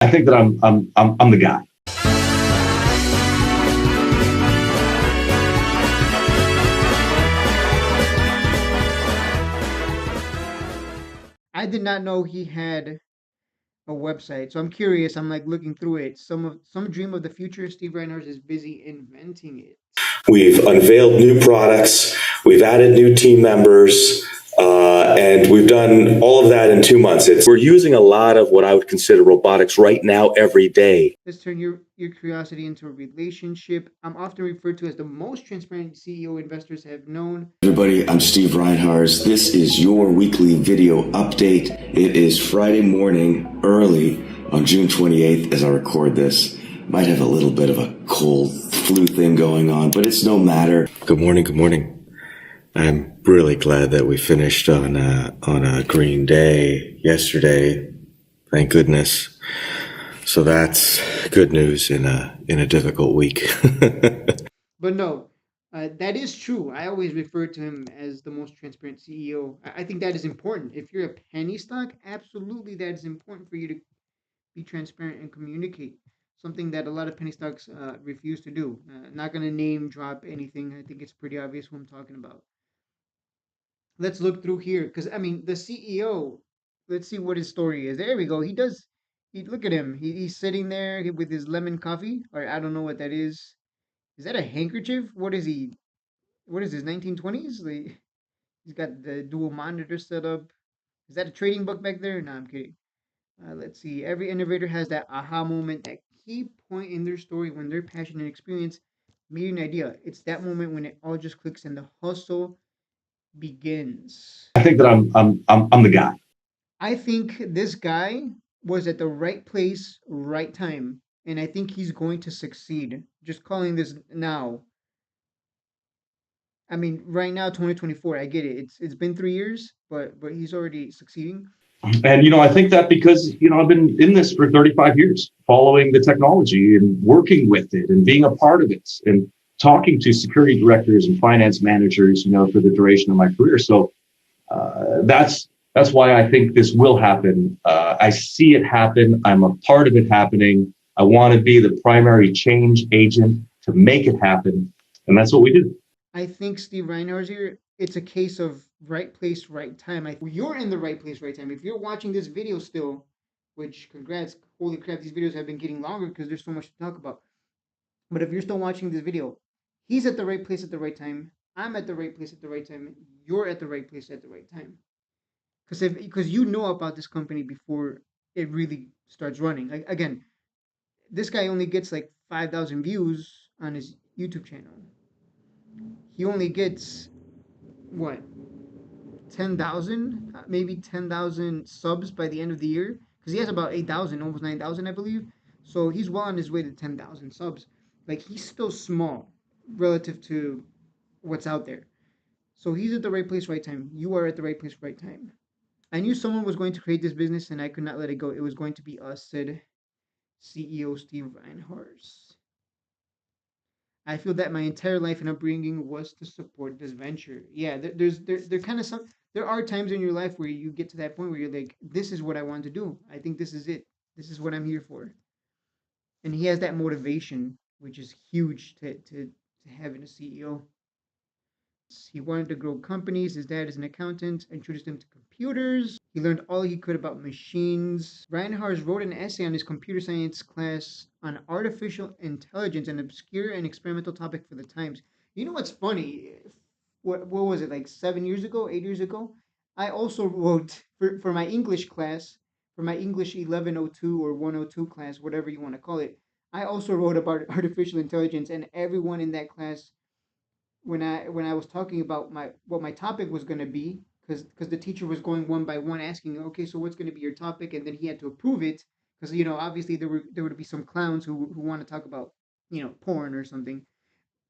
I think that I'm the guy. I did not know he had a website, so I'm curious. I'm like looking through it. Some dream of the future. Steve Reinharz is busy inventing it. We've unveiled new products, we've added new team members, and we've done all of that in 2 months. We're using a lot of what I would consider robotics right now every day. Let's turn your curiosity into a relationship. I'm often referred to as the most transparent CEO investors have known. Everybody, I'm Steve Reinharz. This is your weekly video update. It is Friday morning, early on June 28th as I record this. Might have a little bit of a cold flu thing going on, but it's no matter. Good morning, good morning. I'm really glad that we finished on a green day yesterday. Thank goodness. So that's good news in a difficult week. But no, that is true. I always refer to him as the most transparent CEO. I think that is important. If you're a penny stock, absolutely that is important for you to be transparent and communicate. Something that a lot of penny stocks refuse to do. Not going to name drop anything. I think it's pretty obvious who I'm talking about. Let's look through here because I mean the CEO. Let's see what his story is. There we go. He does. He look at him. He's sitting there with his lemon coffee, or I don't know what that is. Is that a handkerchief? What is he? What is this? 1920s? Like, he's got the dual monitor set up. Is that a trading book back there? No, I'm kidding. Let's see. Every innovator has that aha moment, that key point in their story when their passion and experience meet an idea. It's that moment when it all just clicks and the hustle begins. I think that I'm the guy. I think this guy was at the right place, right time, and I think he's going to succeed. Just calling this now. I mean, right now, 2024. I get it. It's been 3 years, but he's already succeeding. And I think that because I've been in this for 35 years, following the technology and working with it and being a part of it and talking to security directors and finance managers, for the duration of my career. So that's why I think this will happen. I see it happen. I'm a part of it happening. I want to be the primary change agent to make it happen, and that's what we do. I think Steve Reinhardt here, it's a case of right place, right time. You're in the right place, right time. If you're watching this video still, which congrats, holy crap, these videos have been getting longer because there's so much to talk about. But if you're still watching this video, he's at the right place at the right time. I'm at the right place at the right time. You're at the right place at the right time. Because you know about this company before it really starts running. Like again, this guy only gets like 5,000 views on his YouTube channel. He only gets what 10,000, maybe 10,000 subs by the end of the year because he has about 8,000, almost 9,000, I believe. So he's well on his way to 10,000 subs. Like he's still small relative to what's out there. So he's at the right place, right time. You are at the right place, right time. I knew someone was going to create this business and I could not let it go. It was going to be us, said CEO Steve Reinhardt. I feel that my entire life and upbringing was to support this venture. Yeah, there kind of some there are times in your life where you get to that point where you're like, this is what I want to do. I think this is it. This is what I'm here for. And he has that motivation, which is huge to have in a CEO. He wanted to grow companies. His dad is an accountant, introduced him to computers. He learned all he could about machines. Reinhardt wrote an essay on his computer science class on artificial intelligence, an obscure and experimental topic for the times. You know what's funny? What was it, like 7 years ago, 8 years ago? I also wrote for my English class, for my English 1102 or 102 class, whatever you want to call it. I also wrote about artificial intelligence, and everyone in that class when I was talking about my what my topic was going to be because the teacher was going one by one asking, okay, so what's going to be your topic, and then he had to approve it because obviously there would be some clowns who want to talk about porn or something,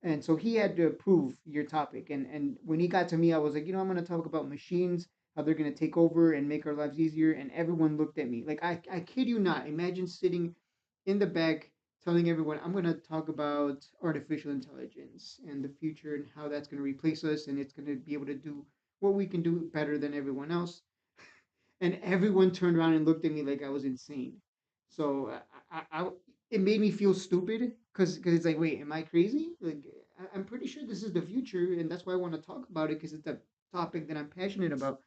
and so he had to approve your topic, and when he got to me I was like, I'm going to talk about machines, how they're going to take over and make our lives easier, and everyone looked at me like I kid you not, imagine sitting in the back telling everyone I'm going to talk about artificial intelligence and the future and how that's going to replace us and it's going to be able to do what we can do better than everyone else. And everyone turned around and looked at me like I was insane. So it made me feel stupid because it's like, wait, am I crazy? Like, I'm pretty sure this is the future, and that's why I want to talk about it because it's a topic that I'm passionate about.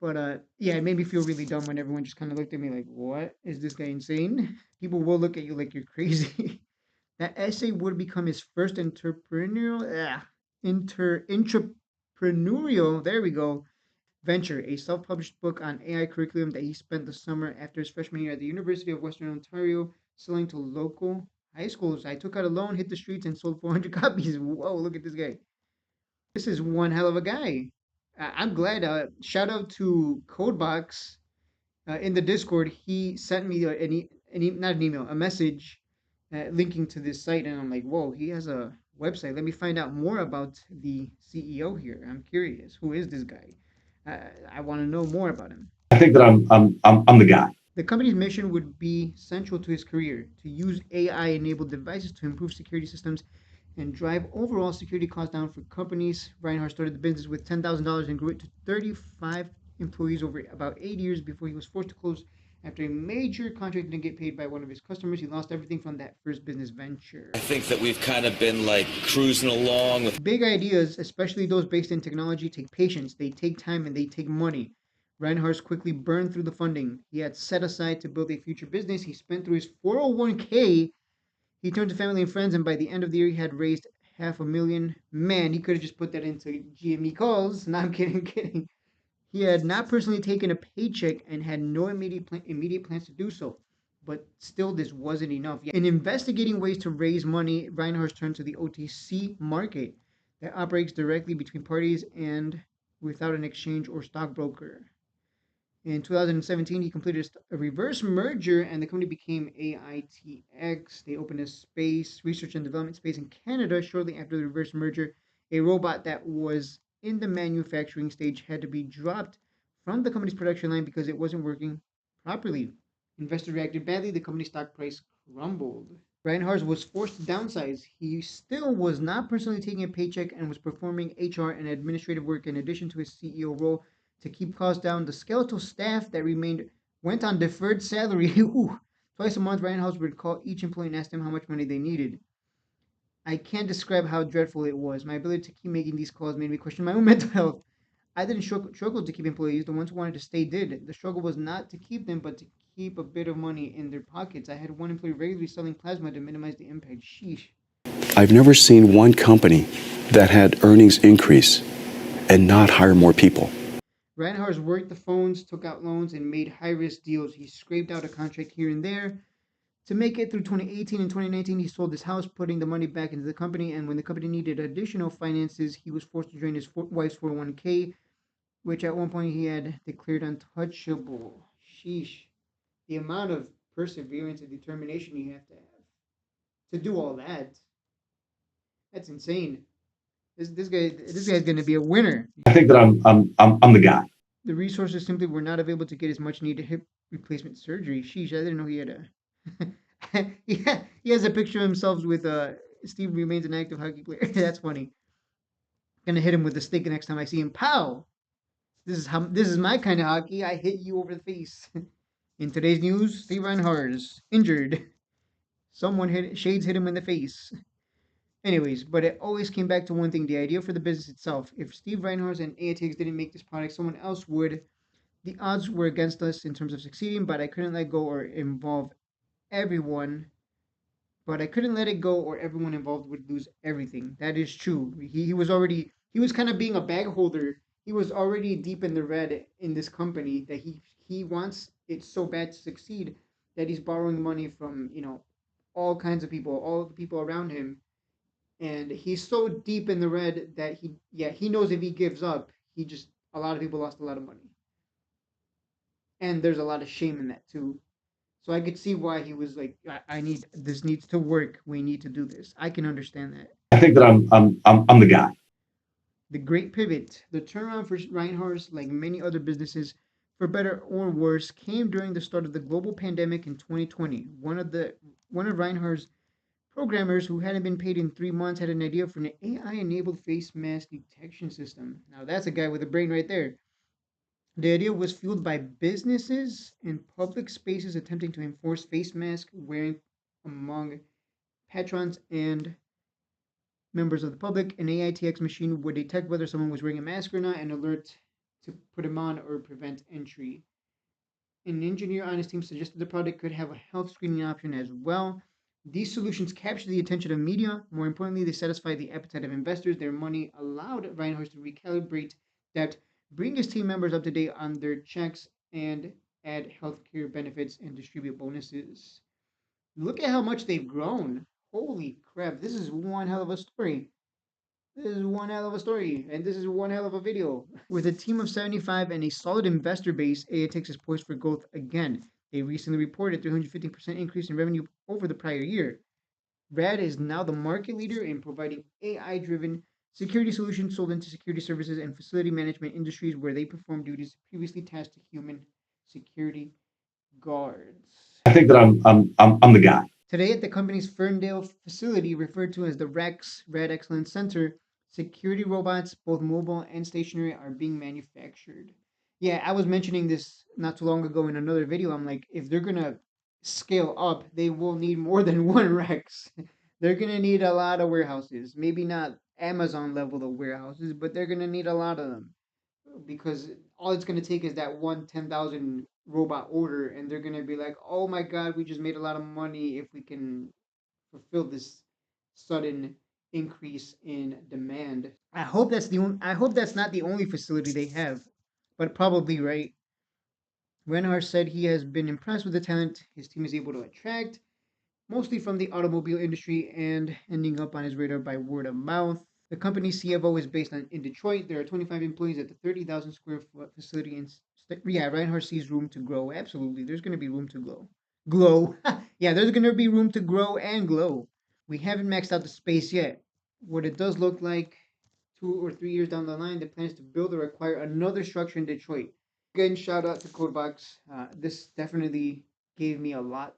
But yeah, it made me feel really dumb when everyone just kind of looked at me like, "What is this guy insane?" People will look at you like you're crazy. That essay would become his first entrepreneurial. There we go. Venture, a self-published book on AI curriculum that he spent the summer after his freshman year at the University of Western Ontario selling to local high schools. I took out a loan, hit the streets, and sold 400 copies. Whoa, look at this guy. This is one hell of a guy. I'm glad. Shout out to Codebox in the Discord. He sent me not an email, a message linking to this site, and I'm like, whoa, he has a website. Let me find out more about the CEO here. I'm curious. Who is this guy? I want to know more about him. I think that I'm the guy. The company's mission would be central to his career to use AI enabled devices to improve security systems and drive overall security costs down for companies. Reinhardt started the business with $10,000 and grew it to 35 employees over about 8 years before he was forced to close after a major contract didn't get paid by one of his customers. He lost everything from that first business venture. I think that we've kind of been like cruising along with Big ideas, especially those based in technology, take patience, they take time, and they take money. Reinhardt quickly burned through the funding he had set aside to build a future business. He spent through his 401k. He turned to family and friends, and by the end of the year, he had raised $500,000. Man, he could have just put that into GME calls. No, I'm kidding, kidding. He had not personally taken a paycheck and had no immediate plans to do so. But still, this wasn't enough. In investigating ways to raise money, Reinhardt turned to the OTC market that operates directly between parties and without an exchange or stockbroker. In 2017, he completed a reverse merger and the company became Aitx. They opened a space, research and development space in Canada shortly after the reverse merger. A robot that was in the manufacturing stage had to be dropped from the company's production line because it wasn't working properly. Investors reacted badly. The company's stock price crumbled. Reinhardt was forced to downsize. He still was not personally taking a paycheck and was performing HR and administrative work in addition to his CEO role to keep costs down. The skeletal staff that remained went on deferred salary. Ooh. Twice a month, Reinhardt would call each employee and ask them how much money they needed. I can't describe how dreadful it was. My ability to keep making these calls made me question my own mental health. I didn't struggle to keep employees. The ones who wanted to stay did. The struggle was not to keep them, but to keep a bit of money in their pockets. I had one employee regularly selling plasma to minimize the impact. Sheesh. I've never seen one company that had earnings increase and not hire more people. Reinhardt worked the phones, took out loans, and made high-risk deals. He scraped out a contract here and there. To make it through 2018 and 2019, he sold his house, putting the money back into the company. And when the company needed additional finances, he was forced to drain his wife's 401k, which at one point he had declared untouchable. Sheesh. The amount of perseverance and determination you have to do all that. That's insane. This guy's gonna be a winner. I think that I'm the guy. The resources simply were not available to get his much needed hip replacement surgery. Sheesh, I didn't know he had a yeah, he has a picture of himself with Steve remains an active hockey player. That's funny. Gonna hit him with a stick next time I see him. Pow! This is my kind of hockey. I hit you over the face. In today's news, Steve Reinhardt injured. Shades hit him in the face. Anyways, but it always came back to one thing: the idea for the business itself. If Steve Reinhardt and Aitx didn't make this product, someone else would. The odds were against us in terms of succeeding, but I couldn't let go or involve everyone. But I couldn't let it go, or everyone involved would lose everything. That is true. He was kind of being a bag holder. He was already deep in the red in this company that he wants it so bad to succeed that he's borrowing money from all kinds of people, all the people around him, and he's so deep in the red that he knows if he gives up, a lot of people lost a lot of money, and there's a lot of shame in that too. So I could see why he was like, I need this needs to work. We need to do this. I can understand that. I think that I'm the guy. The great pivot, the turnaround for Reinhardt, like many other businesses, for better or worse, came during the start of the global pandemic in 2020. One of Reinhardt's programmers who hadn't been paid in 3 months had an idea for an AI-enabled face mask detection system. Now that's a guy with a brain right there. The idea was fueled by businesses and public spaces attempting to enforce face mask wearing among patrons and members of the public. An AITX machine would detect whether someone was wearing a mask or not and alert to put him on or prevent entry. An engineer on his team suggested the product could have a health screening option as well. These solutions captured the attention of media. More importantly, they satisfied the appetite of investors. Their money allowed Reinharz to recalibrate debt, bring his team members up to date on their checks, and add healthcare benefits and distribute bonuses. Look at how much they've grown. Holy crap, this is one hell of a story. This is one hell of a story, and this is one hell of a video. With a team of 75 and a solid investor base, Aitx is poised for growth again. They recently reported 350% increase in revenue over the prior year. RAD is now the market leader in providing AI-driven security solutions sold into security services and facility management industries where they perform duties previously tasked to human security guards. I think that I'm the guy. Today, at the company's Ferndale facility, referred to as the REX Red Excellence Center, security robots, both mobile and stationary, are being manufactured. Yeah, I was mentioning this not too long ago in another video. I'm like, if they're gonna scale up, they will need more than one Rex. They're gonna need a lot of warehouses. Maybe not Amazon level of warehouses, but they're gonna need a lot of them because all it's going to take is that one 10,000 robot order, and they're going to be like, oh my God, we just made a lot of money if we can fulfill this sudden increase in demand. I hope that's not the only facility they have, but probably right. Reinharz said he has been impressed with the talent his team is able to attract, mostly from the automobile industry and ending up on his radar by word of mouth. The company's CFO is based in Detroit. There are 25 employees at the 30,000 square foot facility. And yeah, Reinhardt sees room to grow. Absolutely. There's going to be room to grow. Glow. Yeah, there's going to be room to grow and glow. We haven't maxed out the space yet. What it does look like 2 or 3 years down the line, the plan is to build or acquire another structure in Detroit. Again, shout out to Codebox. This definitely gave me a lot.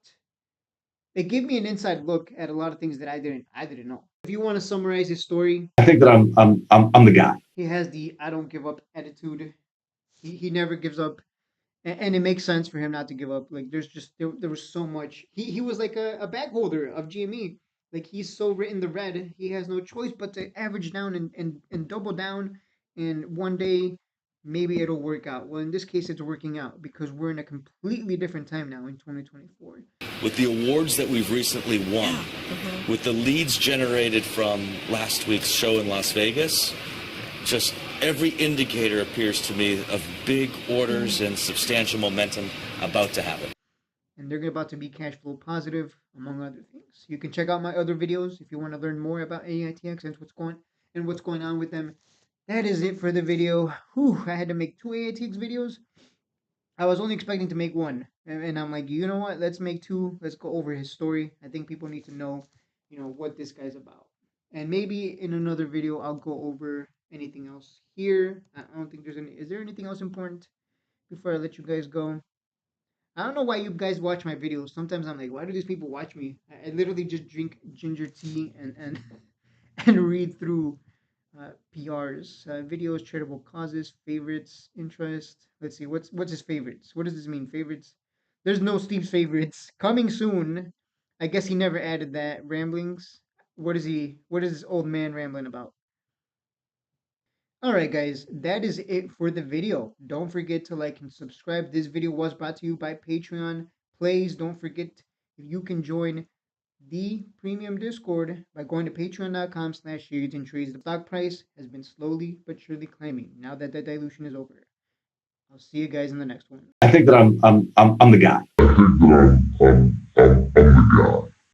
It gave me an inside look at a lot of things that I didn't know. If you want to summarize his story, I think that I'm the guy. he has the I don't give up attitude. He never gives up, and it makes sense for him not to give up. Like there was so much. He was like a bag holder of GME. Like he's so written the red, he has no choice but to average down and double down. And one day maybe it'll work out. Well, in this case, it's working out because we're in a completely different time now in 2024. With the awards that we've recently won, with the leads generated from last week's show in Las Vegas, just every indicator appears to me of big orders and substantial momentum about to happen. And they're about to be cash flow positive, among other things. You can check out my other videos if you want to learn more about AITX and what's going on with them. That is it for the video. Whew, I had to make 2 AITX videos. I was only expecting to make one, and I'm like, you know what? Let's make 2. Let's go over his story. I think people need to know, what this guy's about. And maybe in another video, I'll go over anything else here. I don't think there's any. Is there anything else important before I let you guys go? I don't know why you guys watch my videos. Sometimes I'm like, why do these people watch me? I literally just drink ginger tea and and read through PRs, videos, charitable causes, favorites, interest. Let's see, what's his favorites? What does this mean, favorites? There's no Steve's favorites. Coming soon. I guess he never added that. Ramblings. What is this old man rambling about? Alright guys, that is it for the video. Don't forget to like and subscribe. This video was brought to you by Patreon. Please don't forget if you can join the premium Discord by going to patreon.com/shadesandtrades. The stock price has been slowly but surely climbing now that the dilution is over. I'll see you guys in the next one. I think that I'm the guy.